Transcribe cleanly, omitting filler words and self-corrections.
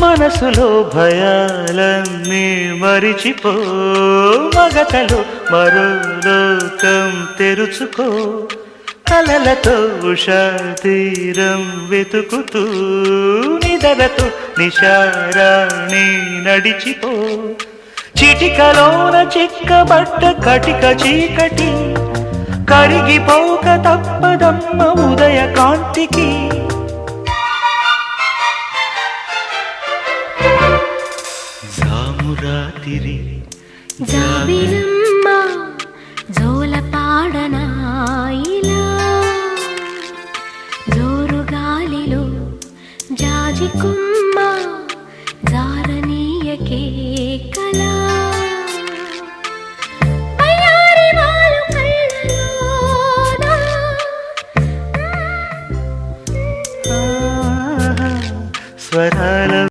మనసులో భయాలన్నీ మరిచిపో మగతలో మరో లోకం తెరుచుకో కలలతో ఉషా తీరం వెతుకుతూ నిదరతో నిశారాణి నడిచిపో చిటికలోన చిక్కబట్ట కటిక చీకటి కరిగిపోక తప్పదమ్మ ఉదయ కాంతికి జాబిలమ్మ జోల పాడన